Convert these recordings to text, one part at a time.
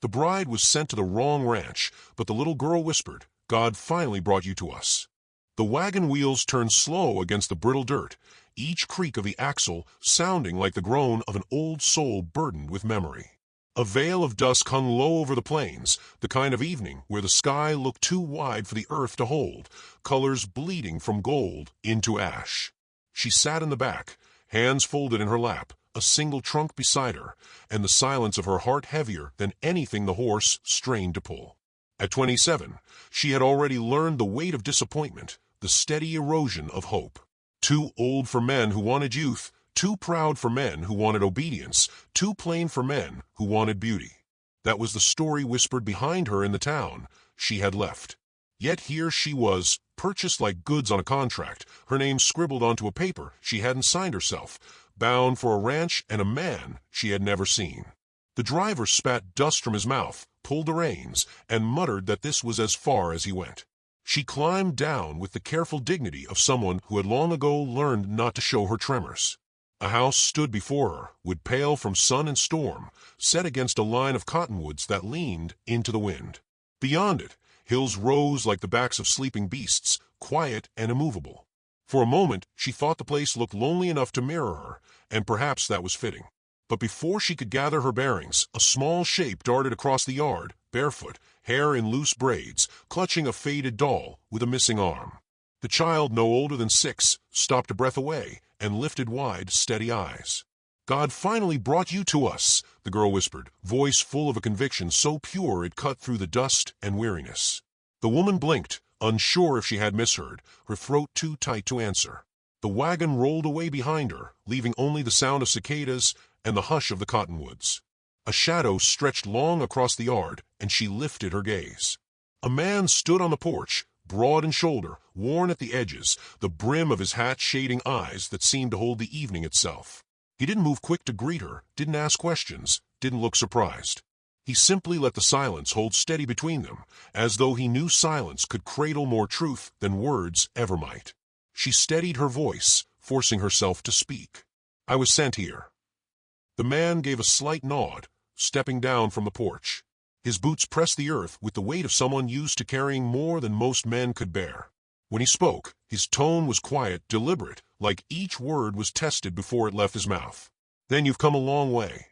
The bride was sent to the wrong ranch, but the little girl whispered, "God finally brought you to us." The wagon wheels turned slow against the brittle dirt, each creak of the axle sounding like the groan of an old soul burdened with memory. A veil of dusk hung low over the plains, the kind of evening where the sky looked too wide for the earth to hold, colors bleeding from gold into ash. She sat in the back, hands folded in her lap, a single trunk beside her, and the silence of her heart heavier than anything the horse strained to pull. At 27, she had already learned the weight of disappointment, the steady erosion of hope. Too old for men who wanted youth, too proud for men who wanted obedience, too plain for men who wanted beauty. That was the story whispered behind her in the town she had left. Yet here she was, purchased like goods on a contract, her name scribbled onto a paper she hadn't signed herself, bound for a ranch and a man she had never seen. The driver spat dust from his mouth, pulled the reins, and muttered that this was as far as he went. She climbed down with the careful dignity of someone who had long ago learned not to show her tremors. A house stood before her, wood pale from sun and storm, set against a line of cottonwoods that leaned into the wind. Beyond it, hills rose like the backs of sleeping beasts, quiet and immovable. For a moment, she thought the place looked lonely enough to mirror her, and perhaps that was fitting. But before she could gather her bearings, a small shape darted across the yard, barefoot, hair in loose braids, clutching a faded doll with a missing arm. The child, no older than 6, stopped a breath away and lifted wide, steady eyes. "God finally brought you to us," the girl whispered, voice full of a conviction so pure it cut through the dust and weariness. The woman blinked, unsure if she had misheard, her throat too tight to answer. The wagon rolled away behind her, leaving only the sound of cicadas and the hush of the cottonwoods. A shadow stretched long across the yard, and she lifted her gaze. A man stood on the porch, broad in shoulder, worn at the edges, the brim of his hat shading eyes that seemed to hold the evening itself. He didn't move quick to greet her, didn't ask questions, didn't look surprised. He simply let the silence hold steady between them, as though he knew silence could cradle more truth than words ever might. She steadied her voice, forcing herself to speak. "I was sent here." The man gave a slight nod, stepping down from the porch. His boots pressed the earth with the weight of someone used to carrying more than most men could bear. When he spoke, his tone was quiet, deliberate, like each word was tested before it left his mouth. "Then you've come a long way."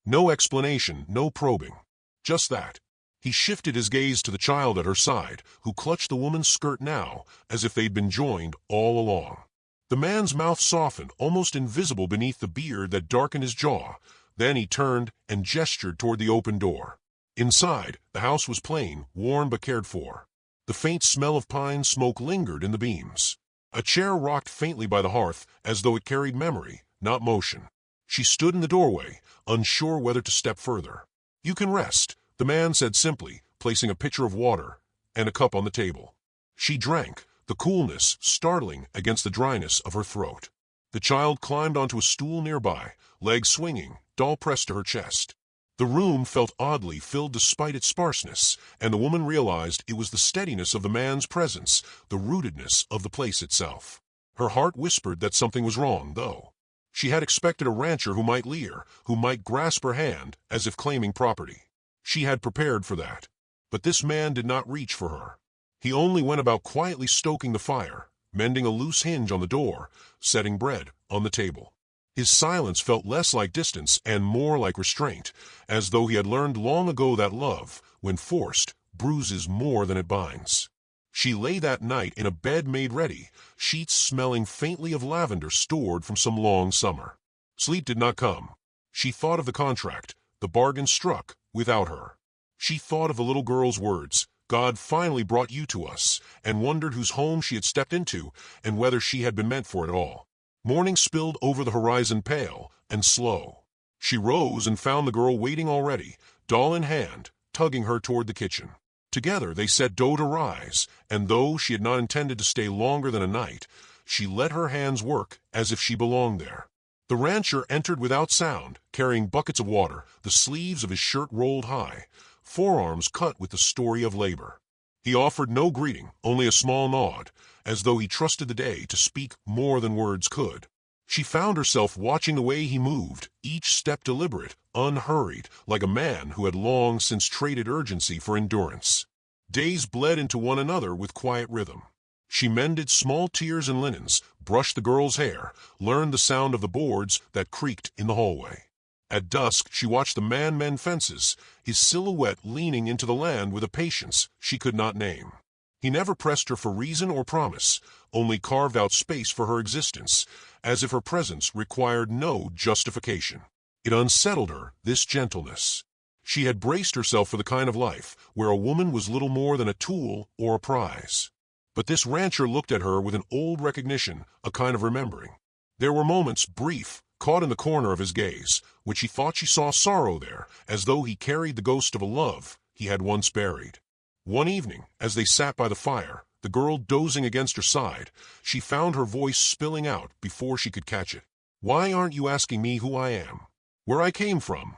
No explanation, no probing. Just that. He shifted his gaze to the child at her side, who clutched the woman's skirt now, as if they'd been joined all along. The man's mouth softened, almost invisible beneath the beard that darkened his jaw. Then he turned and gestured toward the open door. Inside, the house was plain, warm but cared for. The faint smell of pine smoke lingered in the beams. A chair rocked faintly by the hearth, as though it carried memory, not motion. She stood in the doorway, unsure whether to step further. "You can rest," the man said simply, placing a pitcher of water and a cup on the table. She drank, the coolness startling against the dryness of her throat. The child climbed onto a stool nearby, legs swinging, doll pressed to her chest. The room felt oddly filled despite its sparseness, and the woman realized it was the steadiness of the man's presence, the rootedness of the place itself. Her heart whispered that something was wrong, though. She had expected a rancher who might leer, who might grasp her hand as if claiming property. She had prepared for that. But this man did not reach for her. He only went about quietly stoking the fire, mending a loose hinge on the door, setting bread on the table. His silence felt less like distance and more like restraint, as though he had learned long ago that love, when forced, bruises more than it binds. She lay that night in a bed made ready, sheets smelling faintly of lavender stored from some long summer. Sleep did not come. She thought of the contract, the bargain struck without her. She thought of the little girl's words, "God finally brought you to us," and wondered whose home she had stepped into and whether she had been meant for it all. Morning spilled over the horizon pale and slow. She rose and found the girl waiting already, doll in hand, tugging her toward the kitchen. Together they set dough to rise, and though she had not intended to stay longer than a night, she let her hands work as if she belonged there. The rancher entered without sound, carrying buckets of water, the sleeves of his shirt rolled high, forearms cut with the story of labor. He offered no greeting, only a small nod, as though he trusted the day to speak more than words could. She found herself watching the way he moved, each step deliberate, unhurried, like a man who had long since traded urgency for endurance. Days bled into one another with quiet rhythm. She mended small tears and linens, brushed the girl's hair, learned the sound of the boards that creaked in the hallway. At dusk, she watched the man mend fences, his silhouette leaning into the land with a patience she could not name. He never pressed her for reason or promise, only carved out space for her existence, as if her presence required no justification. It unsettled her, this gentleness. She had braced herself for the kind of life where a woman was little more than a tool or a prize. But this rancher looked at her with an old recognition, a kind of remembering. There were moments, brief, caught in the corner of his gaze, when she thought she saw sorrow there, as though he carried the ghost of a love he had once buried. One evening, as they sat by the fire, the girl dozing against her side, she found her voice spilling out before she could catch it. "Why aren't you asking me who I am? Where I came from?"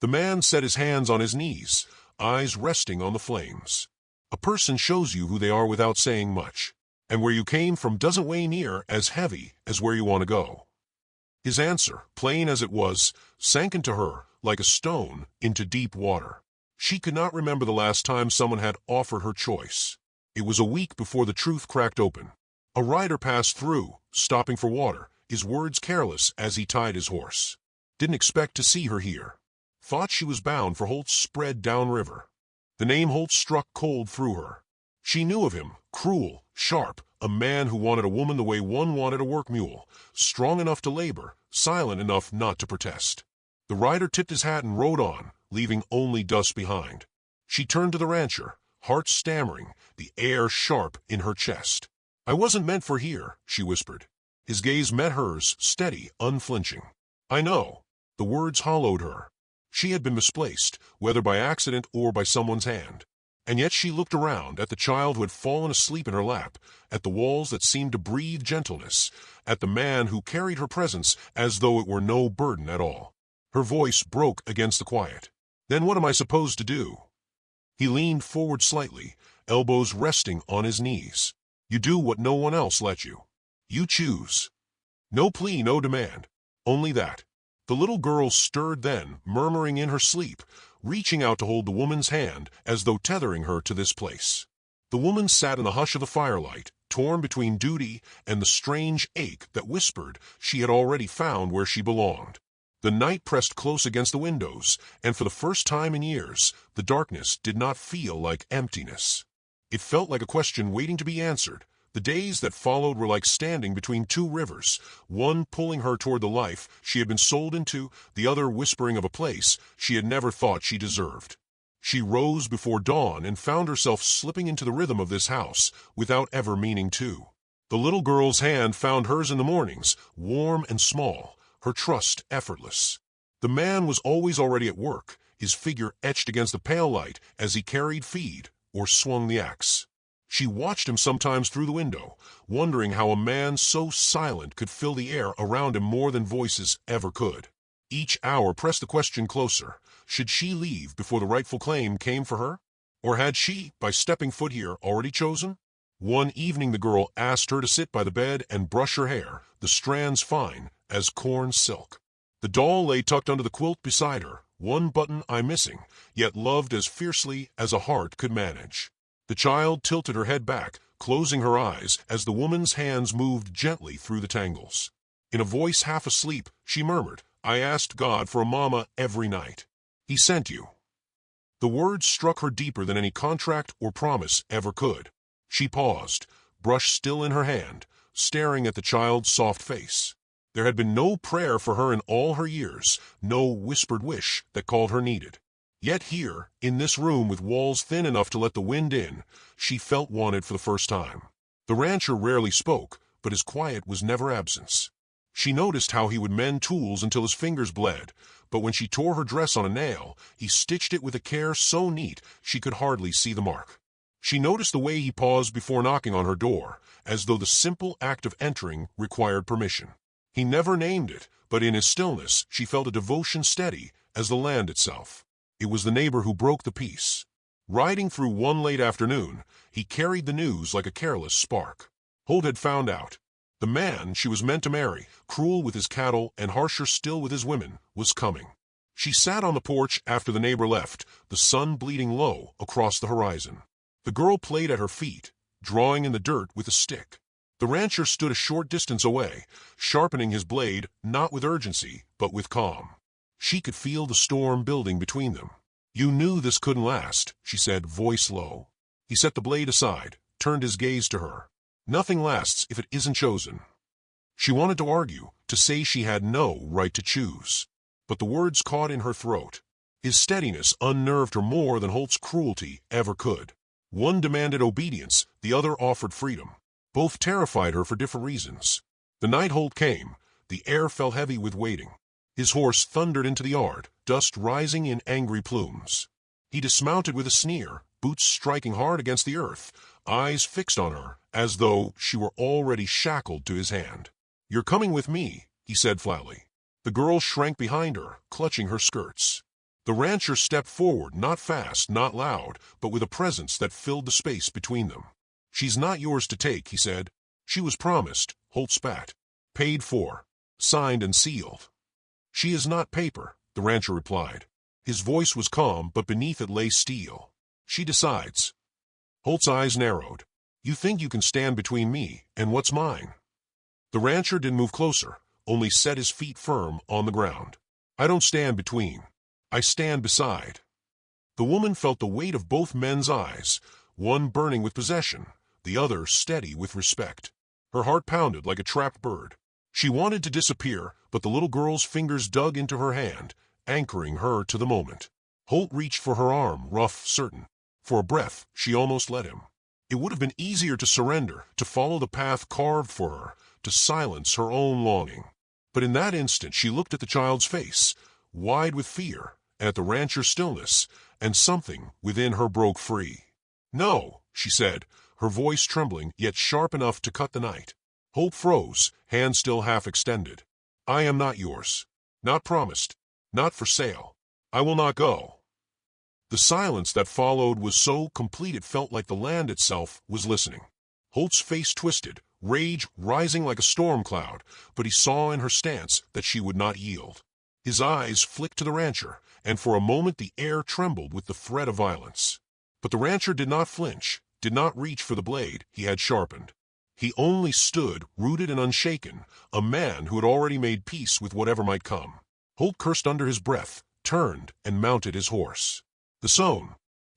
The man set his hands on his knees, eyes resting on the flames. "A person shows you who they are without saying much, and where you came from doesn't weigh near as heavy as where you want to go." His answer, plain as it was, sank into her like a stone into deep water. She could not remember the last time someone had offered her choice. It was a week before the truth cracked open. A rider passed through, stopping for water, his words careless as he tied his horse. Didn't expect to see her here. Thought she was bound for Holt's spread downriver. The name Holt struck cold through her. She knew of him, cruel, sharp, a man who wanted a woman the way one wanted a work mule, strong enough to labor, silent enough not to protest. The rider tipped his hat and rode on, leaving only dust behind. She turned to the rancher, heart stammering, the air sharp in her chest. "I wasn't meant for here," she whispered. His gaze met hers, steady, unflinching. "I know." The words hollowed her. She had been misplaced, whether by accident or by someone's hand. And yet she looked around at the child who had fallen asleep in her lap, at the walls that seemed to breathe gentleness, at the man who carried her presence as though it were no burden at all. Her voice broke against the quiet. "Then what am I supposed to do?" He leaned forward slightly, elbows resting on his knees. "You do what no one else let you. You choose. No plea, no demand. Only that." The little girl stirred then, murmuring in her sleep, reaching out to hold the woman's hand as though tethering her to this place. The woman sat in the hush of the firelight, torn between duty and the strange ache that whispered she had already found where she belonged. The night pressed close against the windows, and for the first time in years, the darkness did not feel like emptiness. It felt like a question waiting to be answered. The days that followed were like standing between two rivers, one pulling her toward the life she had been sold into, the other whispering of a place she had never thought she deserved. She rose before dawn and found herself slipping into the rhythm of this house without ever meaning to. The little girl's hand found hers in the mornings, warm and small, her trust effortless. The man was always already at work, his figure etched against the pale light as he carried feed or swung the axe. She watched him sometimes through the window, wondering how a man so silent could fill the air around him more than voices ever could. Each hour pressed the question closer. Should she leave before the rightful claim came for her? Or had she, by stepping foot here, already chosen? One evening the girl asked her to sit by the bed and brush her hair, the strands fine as corn silk. The doll lay tucked under the quilt beside her, one button eye missing, yet loved as fiercely as a heart could manage. The child tilted her head back, closing her eyes as the woman's hands moved gently through the tangles. In a voice half asleep, she murmured, "I asked God for a mama every night. He sent you." The words struck her deeper than any contract or promise ever could. She paused, brush still in her hand, staring at the child's soft face. There had been no prayer for her in all her years, no whispered wish that called her needed. Yet here, in this room with walls thin enough to let the wind in, she felt wanted for the first time. The rancher rarely spoke, but his quiet was never absence. She noticed how he would mend tools until his fingers bled, but when she tore her dress on a nail, he stitched it with a care so neat she could hardly see the mark. She noticed the way he paused before knocking on her door, as though the simple act of entering required permission. He never named it, but in his stillness she felt a devotion steady as the land itself. It was the neighbor who broke the peace. Riding through one late afternoon, he carried the news like a careless spark. Holt had found out. The man she was meant to marry, cruel with his cattle and harsher still with his women, was coming. She sat on the porch after the neighbor left, the sun bleeding low across the horizon. The girl played at her feet, drawing in the dirt with a stick. The rancher stood a short distance away, sharpening his blade not with urgency, but with calm. She could feel the storm building between them. "You knew this couldn't last," she said, voice low. He set the blade aside, turned his gaze to her. "Nothing lasts if it isn't chosen." She wanted to argue, to say she had no right to choose. But the words caught in her throat. His steadiness unnerved her more than Holt's cruelty ever could. One demanded obedience, the other offered freedom. Both terrified her for different reasons. The night Holt came, the air felt heavy with waiting. His horse thundered into the yard, dust rising in angry plumes. He dismounted with a sneer, boots striking hard against the earth, eyes fixed on her, as though she were already shackled to his hand. "You're coming with me," he said flatly. The girl shrank behind her, clutching her skirts. The rancher stepped forward, not fast, not loud, but with a presence that filled the space between them. "She's not yours to take," he said. "She was promised," Holt spat. "Paid for. Signed and sealed." "She is not paper," the rancher replied. His voice was calm, but beneath it lay steel. "She decides." Holt's eyes narrowed. "You think you can stand between me and what's mine?" The rancher didn't move closer, only set his feet firm on the ground. "I don't stand between. I stand beside." The woman felt the weight of both men's eyes, one burning with possession, the other steady with respect. Her heart pounded like a trapped bird. She wanted to disappear, but the little girl's fingers dug into her hand, anchoring her to the moment. Holt reached for her arm, rough, certain. For a breath, she almost let him. It would have been easier to surrender, to follow the path carved for her, to silence her own longing. But in that instant she looked at the child's face, wide with fear, and at the rancher's stillness, and something within her broke free. "No," she said, her voice trembling, yet sharp enough to cut the night. Holt froze, hand still half extended. "I am not yours. Not promised. Not for sale. I will not go." The silence that followed was so complete it felt like the land itself was listening. Holt's face twisted, rage rising like a storm cloud, but he saw in her stance that she would not yield. His eyes flicked to the rancher, and for a moment the air trembled with the threat of violence. But the rancher did not flinch, did not reach for the blade he had sharpened. He only stood, rooted and unshaken, a man who had already made peace with whatever might come. Holt cursed under his breath, turned, and mounted his horse. The sound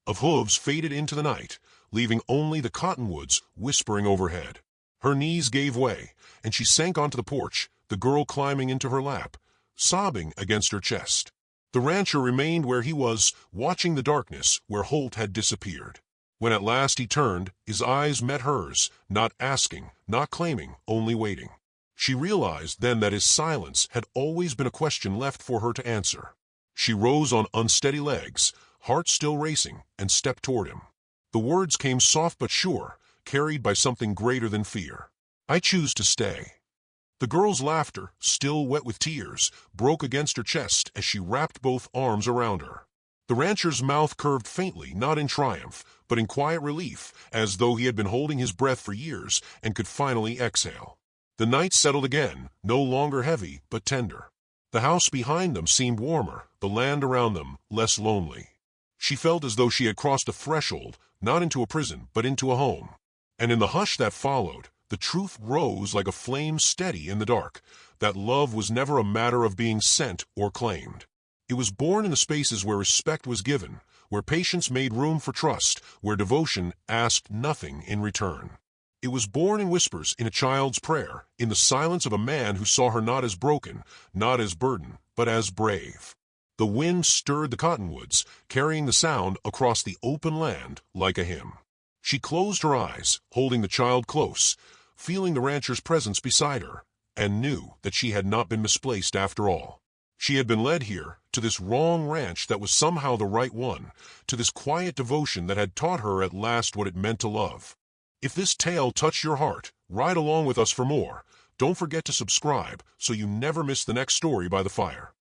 of hooves faded into the night, leaving only the cottonwoods whispering overhead. Her knees gave way, and she sank onto the porch, the girl climbing into her lap, sobbing against her chest. The rancher remained where he was, watching the darkness where Holt had disappeared. When at last he turned, his eyes met hers, not asking, not claiming, only waiting. She realized then that his silence had always been a question left for her to answer. She rose on unsteady legs, heart still racing, and stepped toward him. The words came soft but sure, carried by something greater than fear. "I choose to stay." The girl's laughter, still wet with tears, broke against her chest as she wrapped both arms around her. The rancher's mouth curved faintly, not in triumph, but in quiet relief, as though he had been holding his breath for years and could finally exhale. The night settled again, no longer heavy, but tender. The house behind them seemed warmer, the land around them less lonely. She felt as though she had crossed a threshold, not into a prison, but into a home. And in the hush that followed, the truth rose like a flame steady in the dark, that love was never a matter of being sent or claimed. It was born in the spaces where respect was given, where patience made room for trust, where devotion asked nothing in return. It was born in whispers, in a child's prayer, in the silence of a man who saw her not as broken, not as burden, but as brave. The wind stirred the cottonwoods, carrying the sound across the open land like a hymn. She closed her eyes, holding the child close, feeling the rancher's presence beside her, and knew that she had not been misplaced after all. She had been led here, to this wrong ranch that was somehow the right one, to this quiet devotion that had taught her at last what it meant to love. If this tale touched your heart, ride along with us for more. Don't forget to subscribe so you never miss the next story by the fire.